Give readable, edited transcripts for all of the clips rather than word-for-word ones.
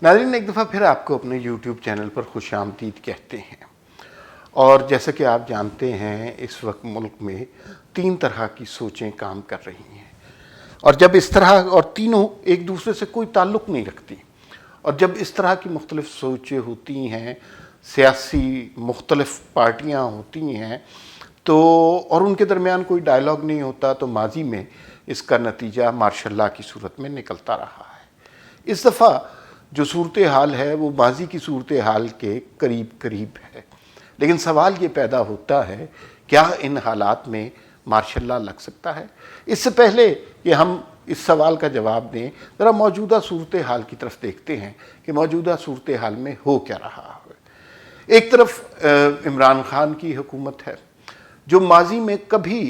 ناظرین، ایک دفعہ پھر آپ کو اپنے یوٹیوب چینل پر خوش آمدید کہتے ہیں۔ اور جیسا کہ آپ جانتے ہیں اس وقت ملک میں 3 طرح کی سوچیں کام کر رہی ہیں، اور جب اس طرح، اور تینوں ایک دوسرے سے کوئی تعلق نہیں رکھتی، اور جب اس طرح کی مختلف سوچیں ہوتی ہیں، سیاسی مختلف پارٹیاں ہوتی ہیں تو اور ان کے درمیان کوئی ڈائلاگ نہیں ہوتا، تو ماضی میں اس کا نتیجہ مارشل لا کی صورت میں نکلتا رہا ہے۔ اس دفعہ جو صورتحال ہے وہ ماضی کی صورتحال کے قریب قریب ہے، لیکن سوال یہ پیدا ہوتا ہے کیا ان حالات میں مارشل لا لگ سکتا ہے؟ اس سے پہلے کہ ہم اس سوال کا جواب دیں، ذرا موجودہ صورتحال کی طرف دیکھتے ہیں کہ موجودہ صورتحال میں ہو کیا رہا ہے۔ ایک طرف عمران خان کی حکومت ہے جو ماضی میں کبھی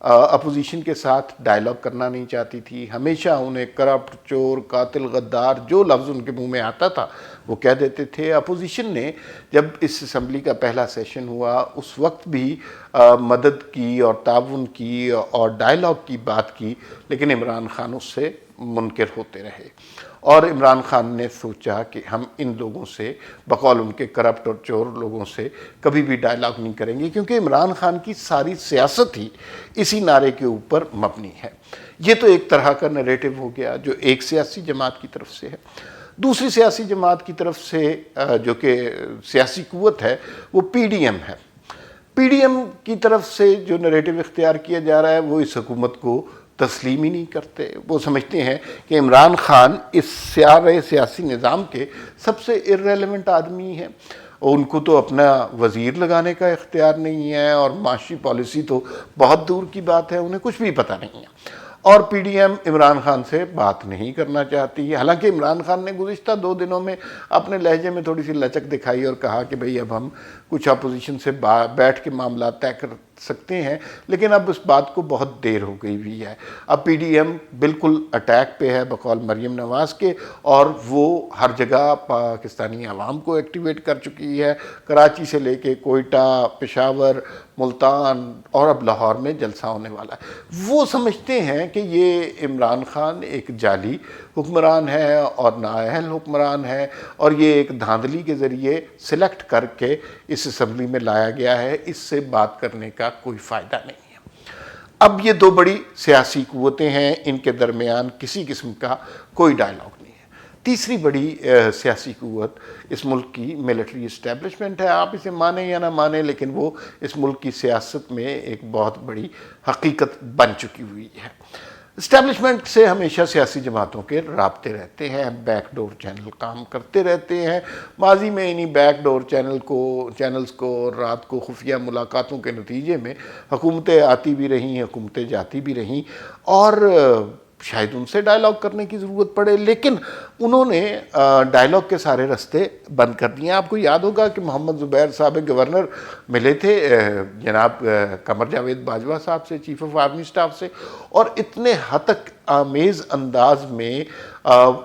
اپوزیشن کے ساتھ ڈائلاگ کرنا نہیں چاہتی تھی، ہمیشہ انہیں کرپٹ، چور، قاتل، غدار جو لفظ ان کے منہ میں آتا تھا وہ کہہ دیتے تھے۔ اپوزیشن نے جب اس اسمبلی کا پہلا سیشن ہوا اس وقت بھی مدد کی اور تعاون کی اور ڈائلاگ کی بات کی، لیکن عمران خان اس سے منکر ہوتے رہے، اور عمران خان نے سوچا کہ ہم ان لوگوں سے، بقول ان کے کرپٹ اور چور لوگوں سے کبھی بھی ڈائلاگ نہیں کریں گے، کیونکہ عمران خان کی ساری سیاست ہی اسی نعرے کے اوپر مبنی ہے۔ یہ تو ایک طرح کا نریٹو ہو گیا جو ایک سیاسی جماعت کی طرف سے ہے۔ دوسری سیاسی جماعت کی طرف سے جو کہ سیاسی قوت ہے وہ پی ڈی ایم ہے۔ پی ڈی ایم کی طرف سے جو نریٹو اختیار کیا جا رہا ہے وہ اس حکومت کو تسلیم ہی نہیں کرتے۔ وہ سمجھتے ہیں کہ عمران خان اس سارے سیاسی نظام کے سب سے ارریلیونٹ آدمی ہیں، ان کو تو اپنا وزیر لگانے کا اختیار نہیں ہے، اور معاشی پالیسی تو بہت دور کی بات ہے، انہیں کچھ بھی پتہ نہیں ہے، اور پی ڈی ایم عمران خان سے بات نہیں کرنا چاہتی۔ حالانکہ عمران خان نے گزشتہ 2 دنوں میں اپنے لہجے میں تھوڑی سی لچک دکھائی اور کہا کہ بھئی اب ہم کچھ اپوزیشن سے بیٹھ کے معاملات طے کر سکتے ہیں، لیکن اب اس بات کو بہت دیر ہو گئی ہوئی ہے۔ اب پی ڈی ایم بالکل اٹیک پہ ہے بقول مریم نواز کے، اور وہ ہر جگہ پاکستانی عوام کو ایکٹیویٹ کر چکی ہے، کراچی سے لے کے کوئٹہ، پشاور، ملتان اور اب لاہور میں جلسہ ہونے والا ہے۔ وہ سمجھتے ہیں کہ یہ عمران خان ایک جعلی حکمران ہے اور نااہل حکمران ہے، اور یہ ایک دھاندلی کے ذریعے سلیکٹ کر کے اس اسمبلی میں لایا گیا ہے، اس سے بات کرنے کا کوئی فائدہ نہیں ہے۔ اب یہ 2 بڑی سیاسی قوتیں ہیں، ان کے درمیان کسی قسم کا کوئی ڈائلاگ نہیں ہے۔ تیسری بڑی سیاسی قوت اس ملک کی ملٹری اسٹیبلشمنٹ ہے۔ آپ اسے مانیں یا نہ مانیں، لیکن وہ اس ملک کی سیاست میں ایک بہت بڑی حقیقت بن چکی ہوئی ہے۔ اسٹیبلشمنٹ سے ہمیشہ سیاسی جماعتوں کے رابطے رہتے ہیں، بیک ڈور چینل کام کرتے رہتے ہیں۔ ماضی میں انہی بیک ڈور چینلز کو رات کو خفیہ ملاقاتوں کے نتیجے میں حکومتیں آتی بھی رہیں، حکومتیں جاتی بھی رہیں، اور شاید ان سے ڈائلاگ کرنے کی ضرورت پڑے، لیکن انہوں نے ڈائلاگ کے سارے رستے بند کر دیے۔ آپ کو یاد ہوگا کہ محمد زبیر صاحب گورنر ملے تھے جناب قمر جاوید باجوہ صاحب سے، چیف آف آرمی سٹاف سے، اور اتنے ہتک آمیز انداز میں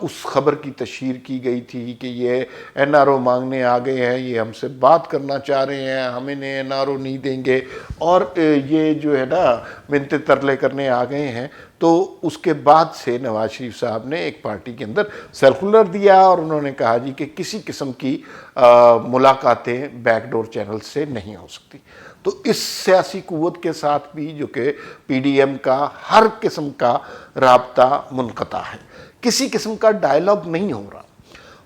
اس خبر کی تشہیر کی گئی تھی کہ یہ این آر او مانگنے آ گئے ہیں، یہ ہم سے بات کرنا چاہ رہے ہیں، ہم انہیں این آر او نہیں دیں گے، اور یہ جو ہے نا منتیں ترلے کرنے آ گئے ہیں۔ تو اس کے بعد سے نواز شریف صاحب نے ایک پارٹی کے اندر سرکولر دیا، اور انہوں نے کہا جی کہ کسی قسم کی ملاقاتیں بیک ڈور چینل سے نہیں ہو سکتی۔ تو اس سیاسی قوت کے ساتھ بھی جو کہ پی ڈی ایم کا ہر قسم کا رابطہ منقطع ہے، کسی قسم کا ڈائلاگ نہیں ہو رہا۔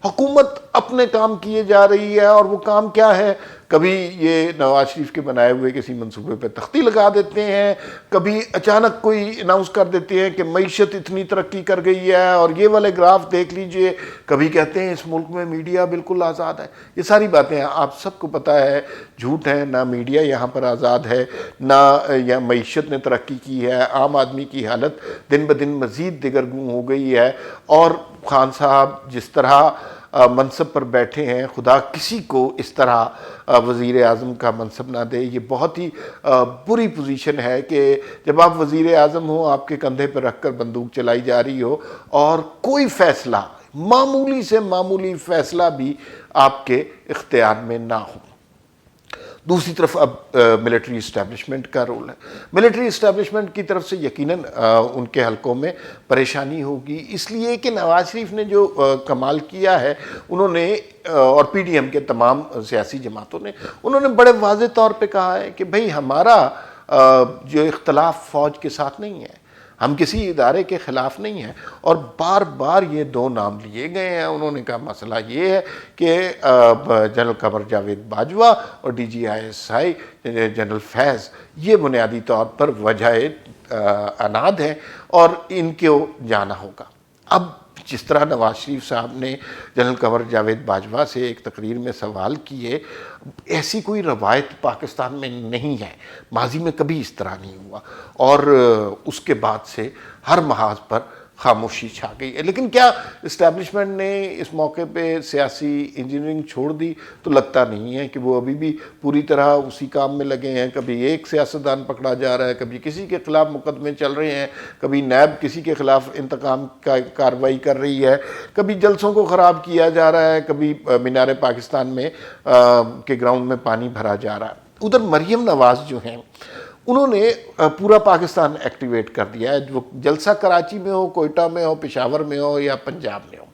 حکومت اپنے کام کیے جا رہی ہے، اور وہ کام کیا ہے؟ کبھی یہ نواز شریف کے بنائے ہوئے کسی منصوبے پہ تختی لگا دیتے ہیں، کبھی اچانک کوئی اناؤنس کر دیتے ہیں کہ معیشت اتنی ترقی کر گئی ہے اور یہ والے گراف دیکھ لیجئے، کبھی کہتے ہیں اس ملک میں میڈیا بالکل آزاد ہے۔ یہ ساری باتیں آپ سب کو پتہ ہے جھوٹ ہیں، نہ میڈیا یہاں پر آزاد ہے، نہ یا معیشت نے ترقی کی ہے۔ عام آدمی کی حالت دن بدن مزید دگرگوں ہو گئی ہے، اور خان صاحب جس طرح منصب پر بیٹھے ہیں، خدا کسی کو اس طرح وزیر اعظم کا منصب نہ دے۔ یہ بہت ہی بری پوزیشن ہے کہ جب آپ وزیر اعظم ہو، آپ کے کندھے پر رکھ کر بندوق چلائی جا رہی ہو، اور کوئی فیصلہ، معمولی سے معمولی فیصلہ بھی آپ کے اختیار میں نہ ہو۔ دوسری طرف اب ملٹری اسٹیبلشمنٹ کا رول ہے. ملٹری اسٹیبلشمنٹ کی طرف سے یقیناً ان کے حلقوں میں پریشانی ہوگی، اس لیے کہ نواز شریف نے جو کمال کیا ہے انہوں نے، اور پی ڈی ایم کے تمام سیاسی جماعتوں نے، انہوں نے بڑے واضح طور پہ کہا ہے کہ بھئی ہمارا جو اختلاف فوج کے ساتھ نہیں ہے، ہم کسی ادارے کے خلاف نہیں ہیں. اور بار بار یہ دو نام لیے گئے ہیں. انہوں نے کہا مسئلہ یہ ہے کہ جنرل قمر جاوید باجوہ اور D G I S I general Faiz یہ بنیادی طور پر وجہ اناد ہیں اور ان کو جانا ہوگا. اب جس طرح نواز شریف صاحب نے جنرل قمر جاوید باجوہ سے ایک تقریر میں سوال کیے، ایسی کوئی روایت پاکستان میں نہیں ہے، ماضی میں کبھی اس طرح نہیں ہوا، اور اس کے بعد سے ہر محاذ پر خاموشی چھا گئی ہے. لیکن کیا اسٹیبلشمنٹ نے اس موقع پہ سیاسی انجینئرنگ چھوڑ دی؟ تو لگتا نہیں ہے کہ وہ ابھی بھی پوری طرح اسی کام میں لگے ہیں. کبھی ایک سیاستدان پکڑا جا رہا ہے، کبھی کسی کے خلاف مقدمے چل رہے ہیں، کبھی نیب کسی کے خلاف انتقام کا کارروائی کر رہی ہے، کبھی جلسوں کو خراب کیا جا رہا ہے، کبھی مینار پاکستان میں کے گراؤنڈ میں پانی بھرا جا رہا ہے. ادھر مریم نواز جو ہیں انہوں نے پورا پاکستان ایکٹیویٹ کر دیا ہے. جو جلسہ کراچی میں ہو، کوئٹہ میں ہو، پشاور میں ہو یا پنجاب میں ہو،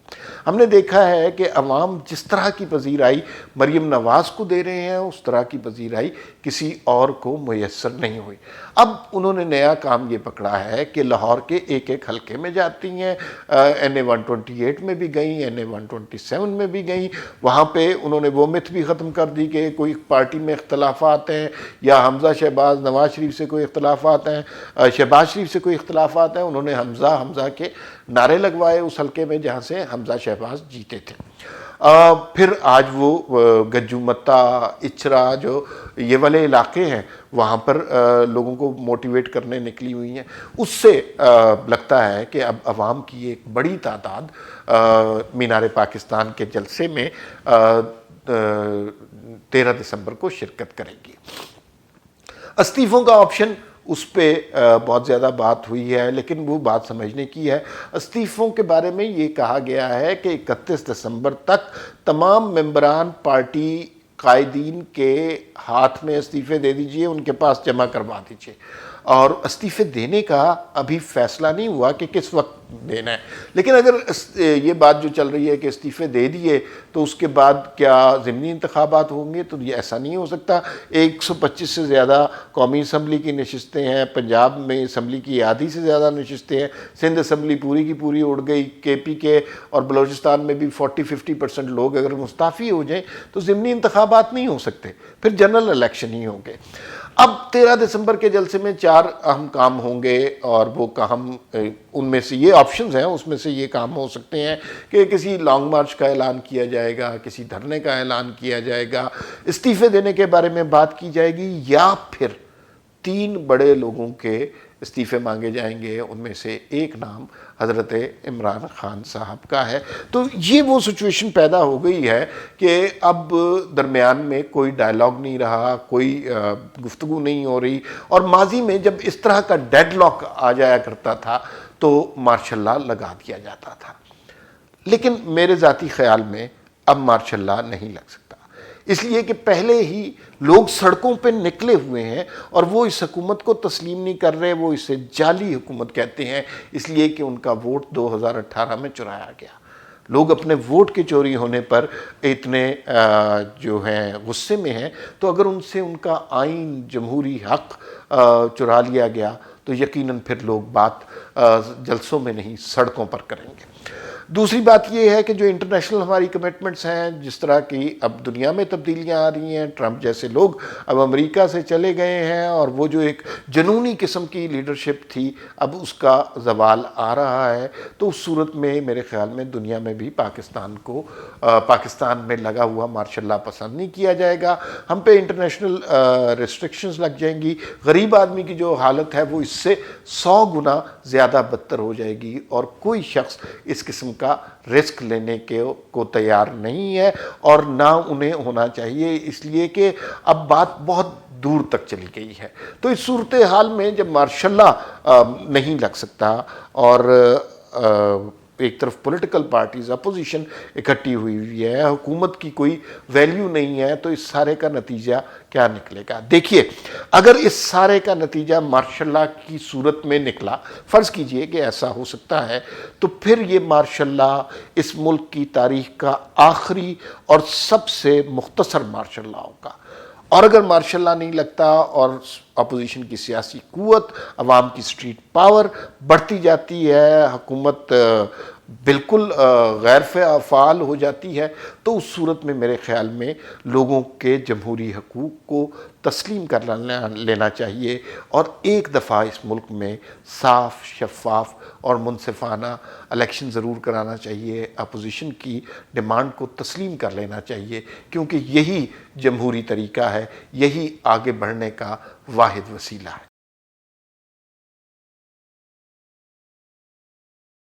ہم نے دیکھا ہے کہ عوام جس طرح کی پذیرائی مریم نواز کو دے رہے ہیں اس طرح کی پذیرائی کسی اور کو میسر نہیں ہوئی. اب انہوں نے نیا کام یہ پکڑا ہے کہ لاہور کے ایک ایک حلقے میں جاتی ہیں، NA-128 میں بھی گئیں، NA-127 میں بھی گئیں. وہاں پہ انہوں نے وہ مت بھی ختم کر دی کہ کوئی پارٹی میں اختلافات ہیں یا حمزہ شہباز نواز شریف سے کوئی اختلافات ہیں، شہباز شریف سے کوئی اختلافات ہیں. انہوں نے حمزہ کے نعرے لگوائے اس حلقے میں جہاں سے حمزہ شہباز جیتے تھے. پھر آج وہ گجو متا، اچرا جو یہ والے علاقے ہیں وہاں پر لوگوں کو موٹیویٹ کرنے نکلی ہوئی ہیں. اس سے لگتا ہے کہ اب عوام کی ایک بڑی تعداد مینار پاکستان کے جلسے میں 13 دسمبر کو شرکت کرے گی. استعفوں کا آپشن، اس پہ بہت زیادہ بات ہوئی ہے، لیکن وہ بات سمجھنے کی ہے. استعفوں کے بارے میں یہ کہا گیا ہے کہ 31 دسمبر تک تمام ممبران پارٹی قائدین کے ہاتھ میں استعفے دے دیجئے، ان کے پاس جمع کروا دیجئے. اور استعفے دینے کا ابھی فیصلہ نہیں ہوا کہ کس وقت دینا ہے. لیکن اگر یہ بات جو چل رہی ہے کہ استعفے دے دیے تو اس کے بعد کیا ضمنی انتخابات ہوں گے، تو یہ ایسا نہیں ہو سکتا. 125 سے زیادہ قومی اسمبلی کی نشستیں ہیں، پنجاب میں اسمبلی کی آدھی سے زیادہ نشستیں ہیں، سندھ اسمبلی پوری کی پوری اڑ گئی، KP کے اور بلوچستان میں بھی 40-50% لوگ اگر مستعفی ہو جائیں تو ضمنی انتخابات نہیں ہو سکتے، پھر جنرل الیکشن ہی ہوں گے. اب 13 دسمبر کے جلسے میں 4 اہم کام ہوں گے، اور وہ کام ان میں سے یہ آپشنز ہیں، اس میں سے یہ کام ہو سکتے ہیں کہ کسی لانگ مارچ کا اعلان کیا جائے گا، کسی دھرنے کا اعلان کیا جائے گا، استعفے دینے کے بارے میں بات کی جائے گی، یا پھر 3 بڑے لوگوں کے استعفے مانگے جائیں گے. ان میں سے ایک نام حضرت عمران خان صاحب کا ہے. تو یہ وہ سچویشن پیدا ہو گئی ہے کہ اب درمیان میں کوئی ڈائلاگ نہیں رہا، کوئی گفتگو نہیں ہو رہی. اور ماضی میں جب اس طرح کا ڈیڈ لاک آ جایا کرتا تھا تو مارشل لا لگا دیا جاتا تھا. لیکن میرے ذاتی خیال میں اب مارشل لا نہیں لگ سکتا، اس لیے کہ پہلے ہی لوگ سڑکوں پہ نکلے ہوئے ہیں اور وہ اس حکومت کو تسلیم نہیں کر رہے. وہ اسے جعلی حکومت کہتے ہیں، اس لیے کہ ان کا ووٹ 2018 میں چرایا گیا. لوگ اپنے ووٹ کے چوری ہونے پر اتنے جو ہیں غصے میں ہیں، تو اگر ان سے ان کا آئین، جمہوری حق چرا لیا گیا تو یقیناً پھر لوگ بات جلسوں میں نہیں سڑکوں پر کریں گے. دوسری بات یہ ہے کہ جو انٹرنیشنل ہماری کمٹمنٹس ہیں، جس طرح کی اب دنیا میں تبدیلیاں آ رہی ہیں، ٹرمپ جیسے لوگ اب امریکہ سے چلے گئے ہیں، اور وہ جو ایک جنونی قسم کی لیڈرشپ تھی اب اس کا زوال آ رہا ہے. تو اس صورت میں میرے خیال میں دنیا میں بھی پاکستان میں لگا ہوا مارشل لا پسند نہیں کیا جائے گا. ہم پہ انٹرنیشنل ریسٹرکشنز لگ جائیں گی. غریب آدمی کی جو حالت ہے وہ اس سے 100 گنا زیادہ بدتر ہو جائے گی، اور کوئی شخص اس قسم کا رسک لینے کو تیار نہیں ہے، اور نہ انہیں ہونا چاہیے، اس لیے کہ اب بات بہت دور تک چلی گئی ہے. تو اس صورتحال میں جب مارشل لا نہیں لگ سکتا اور ایک طرف پولیٹیکل پارٹیز اپوزیشن اکٹھی ہوئی ہے، حکومت کی کوئی ویلیو نہیں ہے، تو اس سارے کا نتیجہ کیا نکلے گا؟ دیکھیے، اگر اس سارے کا نتیجہ مارشل لا کی صورت میں نکلا، فرض کیجئے کہ ایسا ہو سکتا ہے، تو پھر یہ مارشل لا اس ملک کی تاریخ کا آخری اور سب سے مختصر مارشل لا ہوگا۔ اور اگر مارشل لا نہیں لگتا اور اپوزیشن کی سیاسی قوت، عوام کی اسٹریٹ پاور بڑھتی جاتی ہے، حکومت بالکل غیر فعال ہو جاتی ہے، تو اس صورت میں میرے خیال میں لوگوں کے جمہوری حقوق کو تسلیم کر لینا چاہیے اور ایک دفعہ اس ملک میں صاف، شفاف اور منصفانہ الیکشن ضرور کرانا چاہیے، اپوزیشن کی ڈیمانڈ کو تسلیم کر لینا چاہیے، کیونکہ یہی جمہوری طریقہ ہے، یہی آگے بڑھنے کا واحد وسیلہ ہے۔